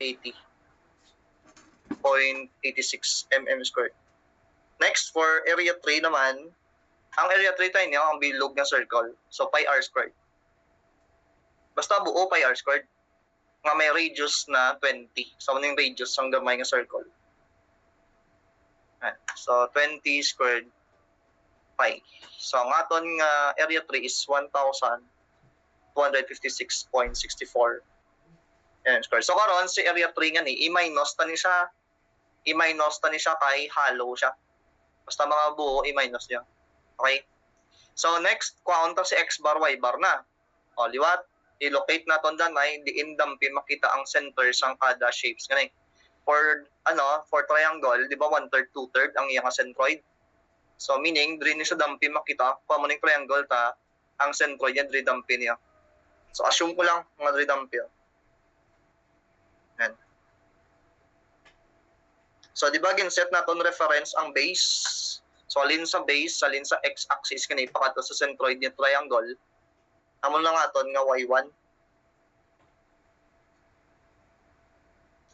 80.86 mm squared. Next, for area 3 naman, ang area 3 tayo niya, ang bilog ng circle. So, pi r squared. Basta buo pi r squared. Nga may radius na 20. So, ano yung radius ng gamay ng circle? So, 20 squared pi. So, ang aton nga area 3 is 1,256.64 mm squared. So, karon si area 3 nga ni, i-minus ta ni siya kay hollow siya. Basta mga buo, i-minus niya. Okay? So, next, kuhaon ta si x bar, y bar na. O, liwat, i-locate na ito dyan ay diindampi makita ang center sang kada shapes. Ganun. For triangle, di ba 1/3, 2/3 ang iyang centroid. So, meaning, diri ni siya dampi makita, kung ano yung triangle ta, ang centroid yan, diri dampi niya. So, assume ko lang, mga diri dampi. Yan. So, di ba, ginset natin reference ang base. So, alin sa base, alin sa x-axis, kanina pakato sa centroid niya triangle. Amon lang aton nga y1.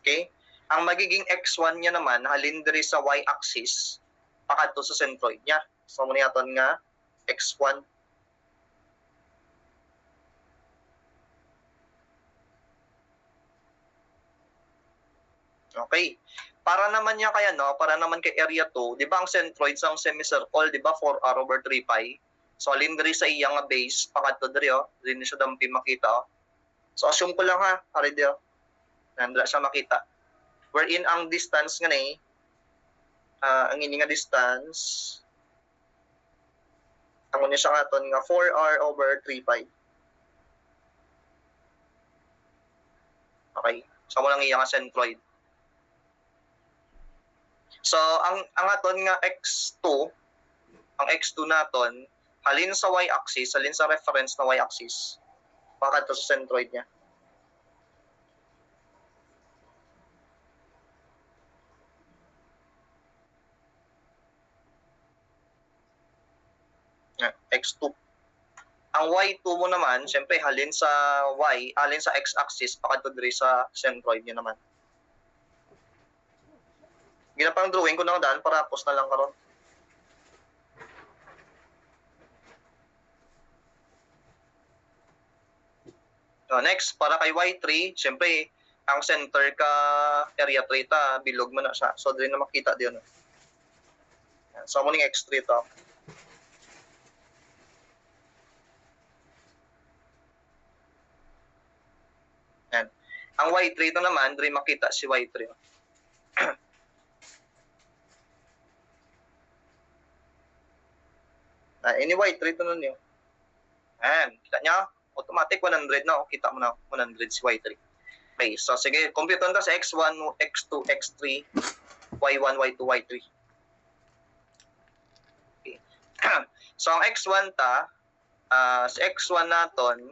Okay? Ang magiging x1 niya naman, halin diri sa y-axis, pakato sa centroid niya. So, muna aton nga x1. Okay. Para naman niya kaya, no? Para naman kay area 2, di ba ang centroid sa semicircle, di ba 4r/3 pi? So, alin diri sa iyang base, pakato diri, Diri siya dampi makita, So, assume ko lang ha, ari diri, Nandra siya makita. Wherein ang distance nga ni, ang ini nga distance, ang ni siya aton nga 4r/3 pi. Okay. So, mo lang iyang centroid. So, ang aton nga x2, ang x2 naton, halin sa y-axis, halin sa reference na y-axis, pakato sa centroid niya. X2. Ang y2 mo naman, syempre halin sa halin sa x-axis, pakato diri sa centroid niya naman. Ginapang drawing ko na daan para post na lang karon. So, next, para kay y3, syempre, ang center ka area 3 ta, bilog mo na siya. So, dili na makita diyon. So, muning x3 to. Yan. Ang y3 to naman, dili makita si y3. Any y3 to nun yun. Yan. Kita niya? Automatic 100 na. Kita mo na 100 si y3. Okay, so sige, compute na sa x1, x2, x3, y1, y2, y3. Okay. So ang x1 ta, sa x1 naton,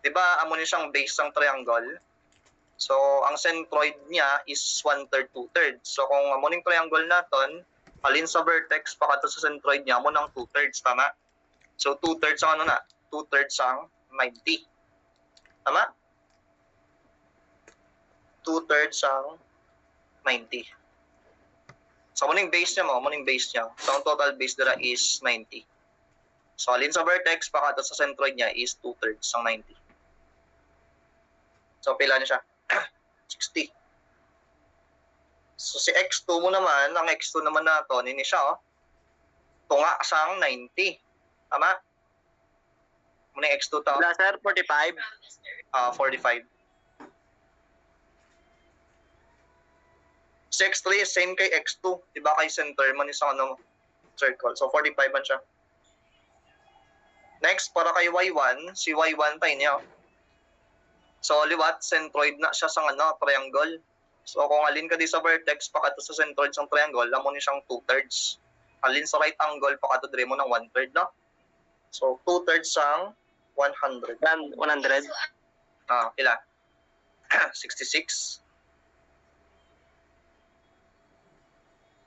di ba amo ni siyang base ng triangle? So ang centroid niya is 1/3, 2/3. So kung amo ning triangle naton, alin sa vertex pakato sa centroid niya, amo nang 2/3, tama? So 2/3 ang ano na? 2/3 ang 90. Tama? 2/3 ang 90. So, muning base niya So, ang total base dira is 90. So, alin sa vertex, pakato sa centroid niya is 2/3 ang 90. So, pila niya siya? 60. So, si x2 mo naman, ang x2 naman nato, ini siya, tunga sang 90. Tama? Muning x2 to. Wala, sir, 45. 45. Si x3 same kay x2, di ba kay center man isang circle. So 45 man siya. Next, para kay y1, si y1 tayo niya. So liwat, centroid na siya sa triangle. So kung alin ka di sa vertex, pakato sa centroid sang triangle, amo ni siyang 2/3. Alin sa right angle, pakato dire mo ng 1/3 no? So 2/3 sang 100. 100. Kila? 66.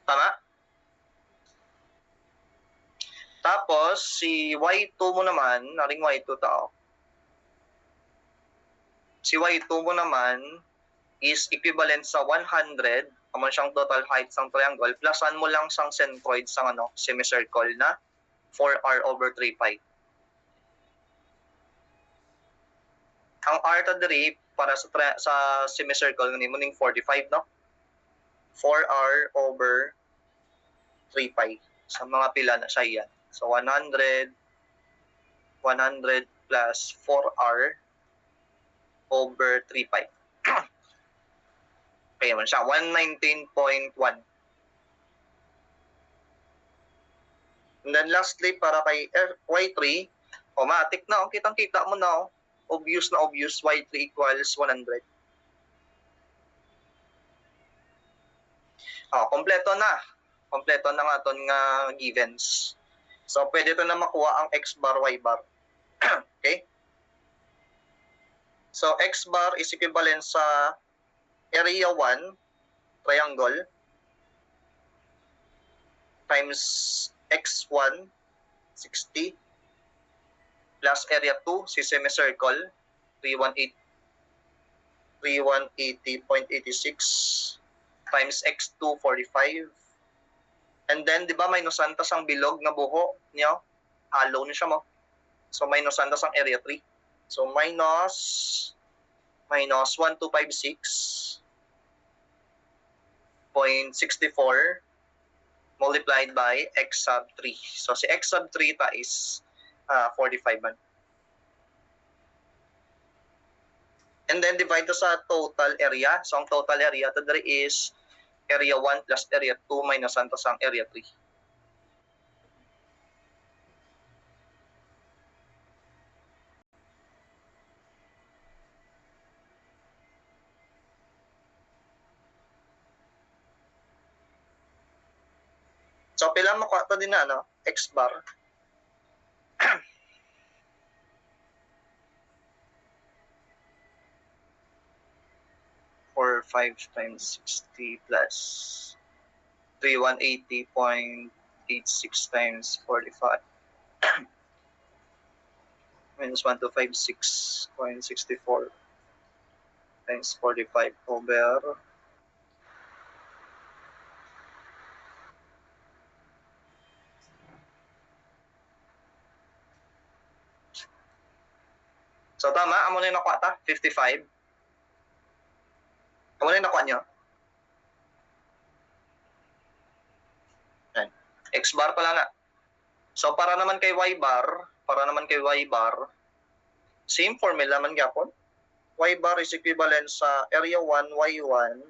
Tama? Tapos, si y2 mo naman, naring y2 tao. Si y2 mo naman, is equivalent sa 100, naman siyang total height ng triangle, plusan mo lang sang centroid sa semicircle na 4r over 3 pi. Ang r to diri para sa semicircle nimo ning 45, no? 4r over 3 pi. Sa mga pila na siya yan. So 100 plus 4r over 3 pi. Kaya man siya, 119.1. And then lastly, para kay y3, matik na, kitang-kita mo na, obvious na obvious, y3 equals 100. Kompleto na. Kompleto na nga itong givens. So, pwede ito na makuha ang x bar, y bar. Okay? So, x bar is equivalent sa area 1, triangle, times x1, 60, plus area 2, si semicircle, 380.86, times x2, 45. And then, di ba, may nusantas ang bilog na buho niyo? Hollow niya siya mo. So, may nusantas ang area 3. So, minus 1256.64 multiplied by x sub 3. So, si x sub 3 is 45 man. And then, divide sa total area. So, ang total area to there is area 1 plus area 2 minus ang area 3. So, pila mo ito din na, x bar. 5 times 60 plus 3180.86 times 45 minus 1256.64 times 45 over so tama, amo na yung nakuha ta, 55. Amo na yung nakuha nyo. X bar pala na. So para naman kay y bar, same formula man gyapon. Y bar is equivalent sa area 1 y1.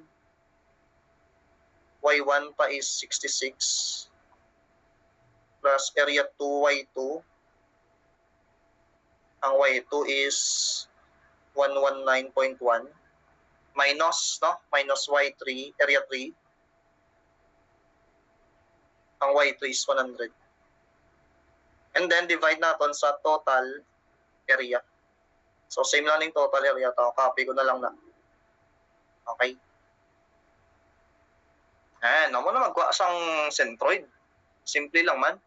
Y1 pa is 66 plus area 2 y2. Ang y2 is 119.1 minus y3 area 3. Ang y3 is 100. And then divide natin sa total area. So same lang yung total area to. Copy ko na lang na. Okay. Amo na magkuha sang centroid. Simple lang man.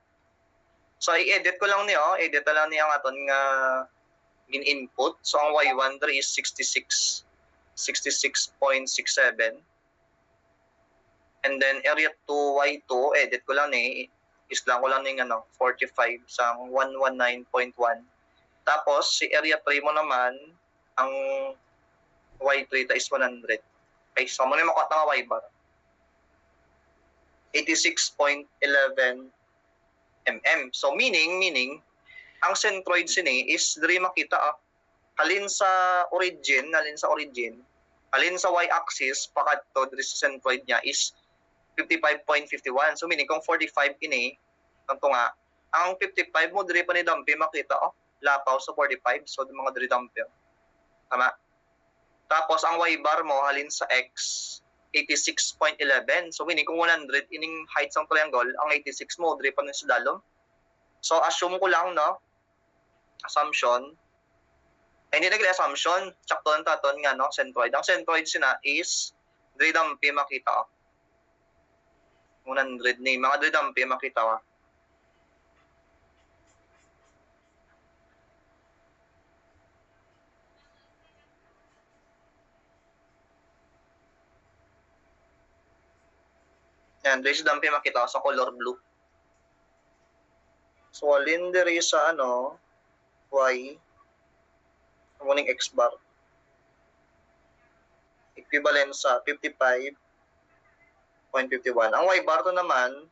So i-edit ko lang niyo, edit na lang niya ang aton nga gin-input. So ang y1 there is 66.67. And then area 2 y2, edit ko lang ni islang ko lang ng 45 sa 119.1. Tapos si area 3 mo naman ang y3 is 100. Okay, so mo na makuha nga y bar. 86.11 mm. So meaning ang centroid sini is diri makita halin sa origin, halin sa y-axis pakadto diri sa centroid niya is 55.51. So meaning kung 45 ini, kanto nga, ang 55 mo diri pa ni dampi makita lapaw sa 45, so di mga diri dampi. Tama. Tapos ang y bar mo halin sa x 86.11. So meaning kung 100 ining height ng triangle, ang 86 mo diri pa ni sa dalom. So assume ko lang assumption. Ay hindi assumption, sakto lang taton nga centroid. Ang centroid sina is diri dampi makita 100 ni mga diri dampi makita And raised dampi makita ko sa color blue. So alin diri sa y muning x bar equivalent sa 55.51. Ang y bar to naman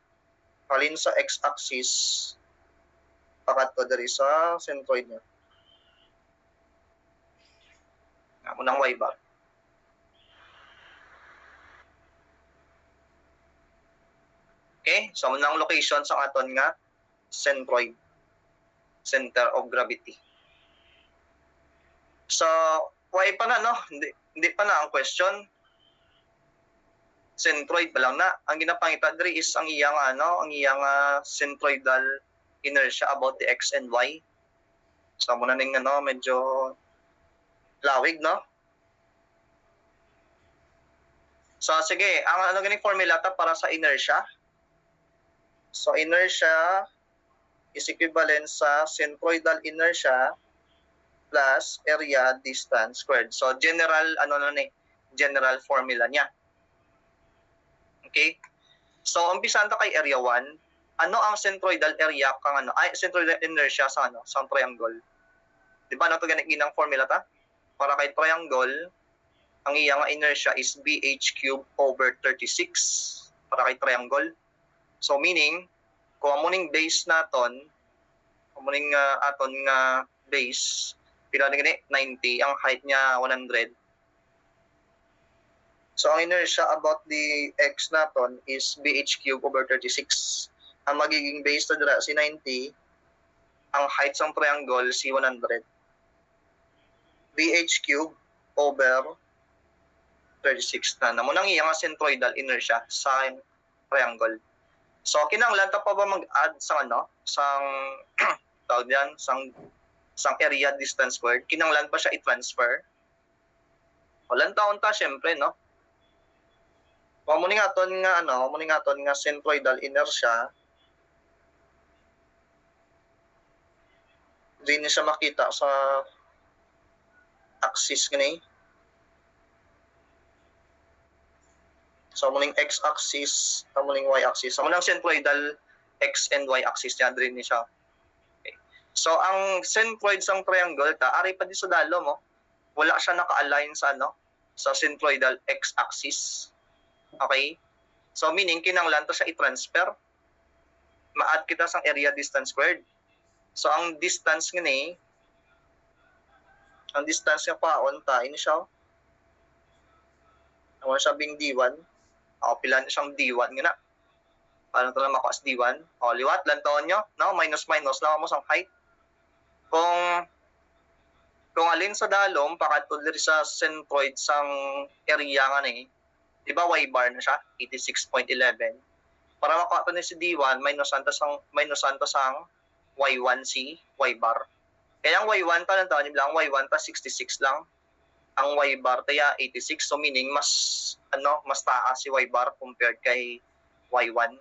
alin sa x axis pakadto diri sa centroid niya. Amo nang y bar. Okay, so nang location sa aton nga centroid, center of gravity. So why pa na hindi pa na ang question. Centroid pa lang na. Ang ginapangita diri is ang iyang centroidal inertia about the x and y. So muna ning medyo lawig, no? So sige, ang ganing formula ta para sa inertia. So inertia is equivalent sa centroidal inertia plus area distance squared. So general general formula niya. Okay? So umpisan ta kay area 1. Ano ang centroidal area kang centroidal inertia sa sa triangle? Di ba nato ginang formula ta? Para kay triangle, ang iyang inertia is BH cube over 36 para kay triangle. So meaning, kung amuning base naton, amuning aton nga base, pila ni 90, ang height niya 100. So ang inertia about the x naton is BH cube over 36. Ang magiging base to dira si 90, ang height ng triangle si 100. BH cube over 36 na namo nang iyang centroidal inertia sa triangle. So kinahanglan ta pa ba mag-add sa sang tawag diyan sang area distance squared? Kinahanglan pa siya i-transfer? Walang taon ta syempre, no? Muni nga aton nga centroidal inertia. Di ni siya makita sa axis gani. So muning x-axis, muning y-axis. So munang centroidal x and y-axis niya din ni siya. Okay. So ang centroid sang triangle ari pa di sa dalo mo. Wala siya naka-align sa sa centroidal x-axis. Okay? So meaning kinahanglan ta siya i-transfer. Ma-add kita sang area distance squared. So ang distance ngani ang distance nga paon ta ini siya. Ang siya bing D1. Pila na siyang D1 nga na. Paano ito lang makuha D1? Liwat, lantaon nyo. No? Minus lang mo sa height. Kung alin sa dalom, pakatod diri sa centroid sang area nga ni, di ba y bar na siya? 86.11. Para makuha ito ni si D1, minus santo sang y1 si y bar. Kaya ang y1 ta lantaon nyo lang, y1 ta 66 lang. Ang y bar kaya 86, so meaning mas taas si y bar compared kay y1.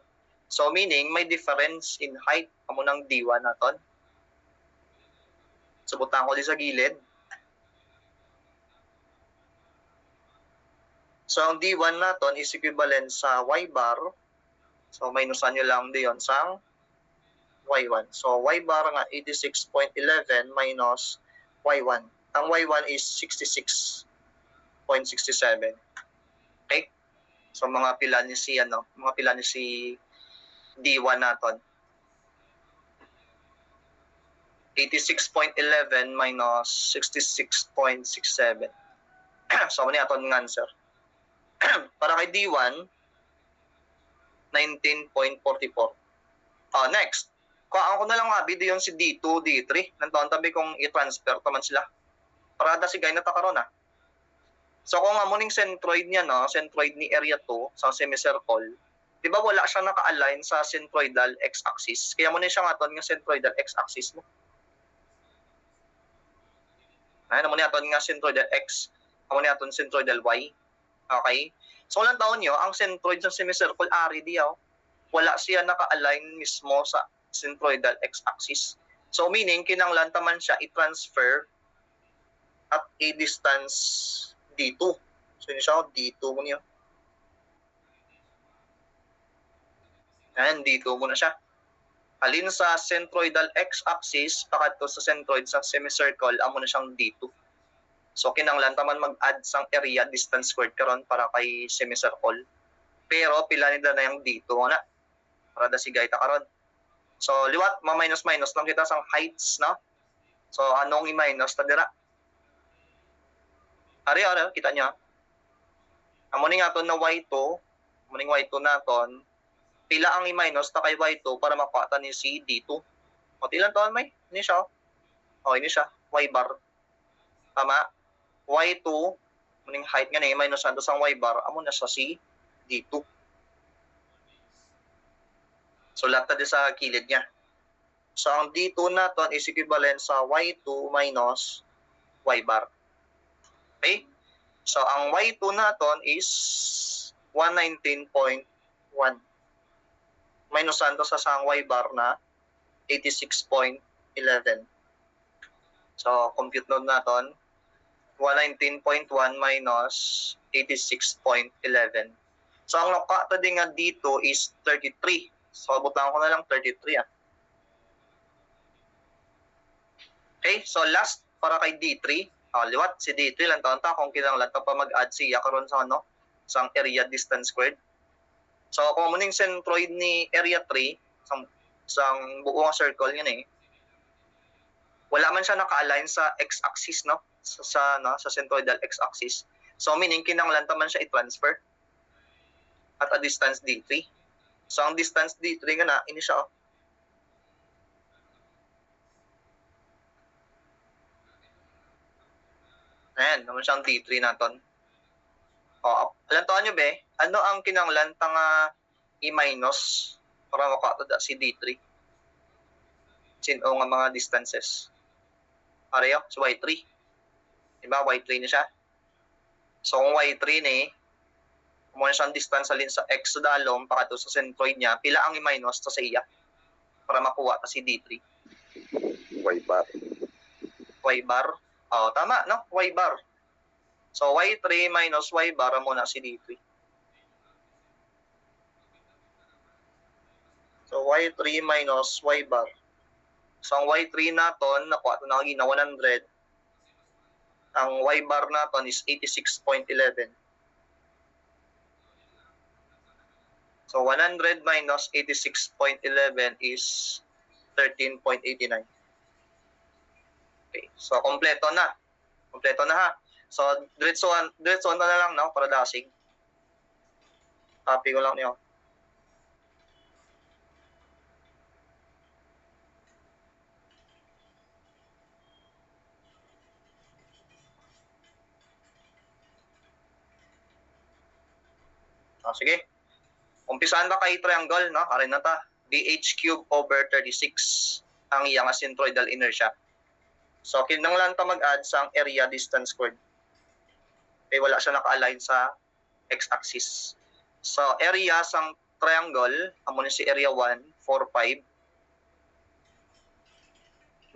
So meaning may difference in height amo nang D1 naton. Subutan ko di sa gilid. So ang D1 naton is equivalent sa y bar. So minusan nyo lang diyon sang y1. So y bar nga 86.11 minus y1. Ang y1 is 66.67. Okay? So mga pila ni si D1 naton. 86.11 minus 66.67. So ano aton ng answer? Para kay D1 19.44. Next. Kuhaan ko na lang nga video yung si D2, D3. Nantaon tabi kung i-transfer taman sila. Para da si gay na takaroon So kung amuning centroid niya centroid ni area 2 sa semicircle, di ba wala siyang naka-align sa centroidal x-axis? Kaya mo na siya nga centroidal x-axis mo. Ano mo na nga centroidal x, amo na centroidal y. Okay? So lang taon nyo, ang centroid sa semicircle ari diyaw, wala siya naka-align mismo sa centroidal x-axis. So meaning kinahanglan taman siya i-transfer at a distance D2. So yun siya, D2 mo niya. Ayan, dito muna siya. Halin sa centroidal x-axis, pakadto sa centroid sa semicircle, amo na siyang D2. So, kinanglan taman mag-add sang area distance squared karon para kay semicircle. Pero, pila nila na yung D2 na. Para da sigay ta karon. So, liwat, ma-minus-minus lang kita sang heights, no? So, anong i-minus ta dira? Ari, kita niya. Amo ni nga na y2, amo ni y2 naton, pila ang i-minus ta kay y2 para mapata ni si d2. O, ilan taon may? Ini siya. O, ini siya. Y bar. Tama? Y2, muning height nga na i-minus nato sang y bar, amo na sa si d2. So, lahat na sa kilid niya. So, ang d2 naton is equivalent sa y2 minus y bar. Okay? So, ang y2 naton is 119.1. Minus nato sa sang y bar na 86.11. So, compute node naton 119.1 minus 86.11. So, ang nakata din nga dito is 33. So, abutan ko na lang 33. Okay, so last para kay D3. Liwat, si D3 lang taon ta kung kinanglan ta pa mag-add siya karon sa ano, sang area distance squared. So, kung muning centroid ni area 3, sang buo nga circle yun wala man siya naka-align sa x-axis, no? Sa centroidal x-axis. So, meaning kinanglan ta man siya i-transfer at a distance D3. So, ang distance D3 nga na, ini siya. Ayan, naman siyang D3 naton. Alam nyo be, ano ang kinanglan ta nga i-minus para makatada si D3? Sino nga mga distances? Pareho, so Y3. Diba, Y3 na siya. So, kung Y3 ni, kung muna siyang distance alin sa X sa dalom, para sa centroid niya, pila ang i-minus to sa iya para makuha ta si D3? Y bar. Y bar. Tama, no? Y bar. So, Y3 minus Y bar muna si D3. So, Y3 minus Y bar. So, ang Y3 naton, nakuha ito na na 100. Ang Y bar naton is 86.11. So, 100 minus 86.11 is 13.89. Okay. So, kompleto na. Kompleto na ha. So, diretso na lang, no? Para dasig. Copy ko lang niyo. Sige. Umpisahan ba kay triangle, no? Aray na ta. BH cube over 36 ang iyang centroidal inertia. So, kinanglan ta mag-add sa area distance squared. Okay, wala siya naka-align sa x-axis. So, area sang triangle, amo ni si area 1, 4, 5.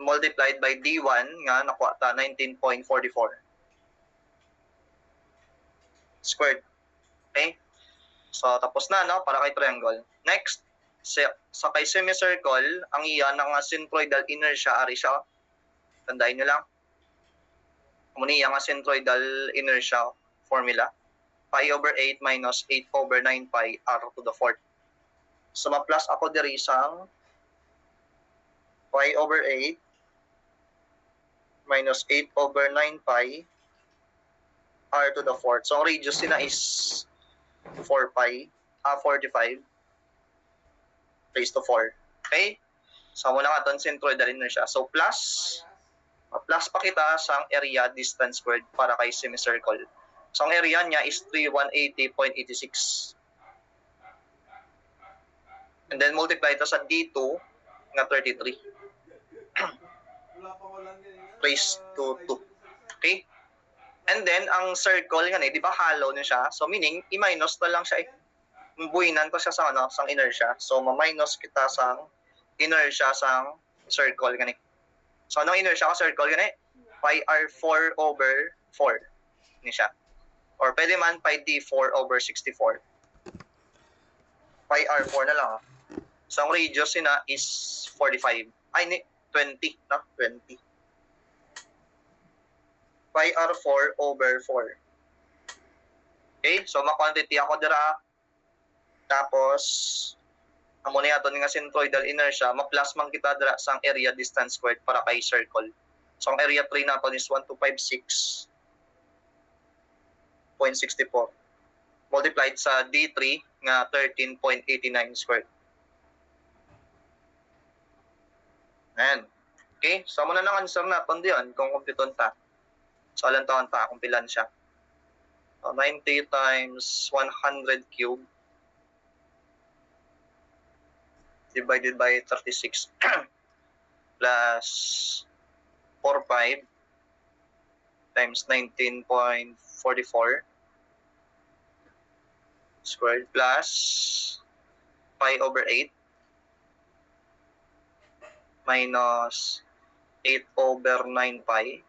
Multiplied by D1, nga nakuha ta 19.44. Squared. Okay? So, tapos na, no? Para kay triangle. Next, sa kay semicircle, ang iya ng centroidal inertia, ari siya. Tandaan nyo lang. Muna nga centroidal inertia formula. Pi over 8 minus 8 over 9 pi r to the 4th. So, ma-plus ako diri sang pi over 8 minus 8 over 9 pi r to the 4th. So, ang radius nila is 4 pi, 45 raised to 4. Okay? So, muna nga ito centroidal inertia. So, plus pa kita sa area distance squared para kay semicircle. So, ang area niya is 3180.86. And then, multiply ito sa D2 nga 33. Raised to 2. Okay? And then, ang circle nga di ba hollow na siya? So, meaning, i-minus na lang siya buwinan ko siya sa sang inertia. So, ma-minus kita sang inertia sang circle gani. So, anong inertia ka circle gani? Pi r4 over 4 ni siya. Or pwede man pi d4 over 64. Pi r4 na lang. So, ang radius nila is 45. Ay, 20. No? 20. Pi R4 over 4. Okay? So, ma-quantity ako dira. Tapos, amo niya ito nga centroidal inertia, ma-plus man kita dira sa area distance squared para kay circle. So, ang area 3 natin is 1256.64 multiplied sa D3 nga 13.89 squared. Ayan. Okay? So, muna ng answer natin diyan kung kumpiton ta. So, alam taon ta kung pilan siya. So, 90 times 100 cube divided by 36 plus 45 times 19.44 squared plus pi over 8 minus 8 over 9 pi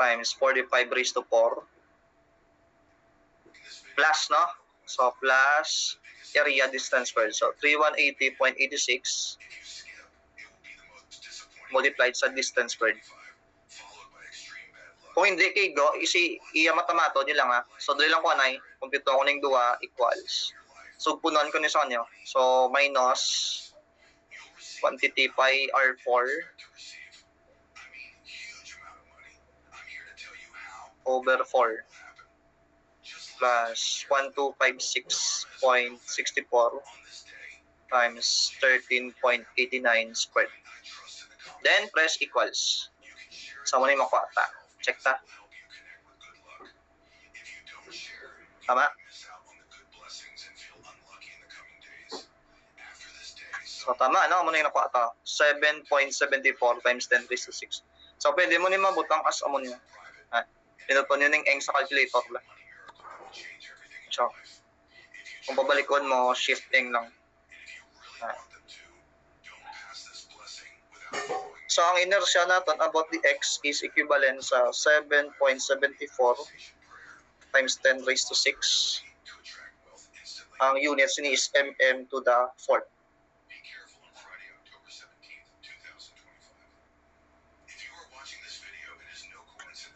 times 45 raised to 4 plus, no? So, plus area distance squared. So, 3180.86 multiplied sa distance squared. Kung hindi kay go, iya matamato nyo lang ha. So, dali lang ko anay, kumpito ko ng 2 equals. So, punuan ko ni sa kanyo. So, minus quantity pi R4 over 4 plus 1256.64 times 13.89 squared. Then, press equals. So, muna yung makuha ta. Check ta. Tama? So, tama, no? Muna yung nakuha ta. 7.74 times 10 raised to 6. So, pwede mo nyo mabutang as amon nyo. Pinuto nyo ng sa calculator lang. So, kung pabalikon mo, shift eng lang. So, ang inertia natin about the x is equivalent sa 7.74 times 10 raised to 6. Ang units ni is mm to the 4th.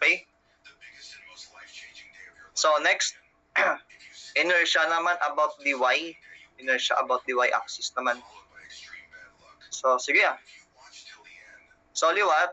Okay? So, next, inertia naman about the y. Inertia about the y-axis naman. So, sige ah. So, liwat,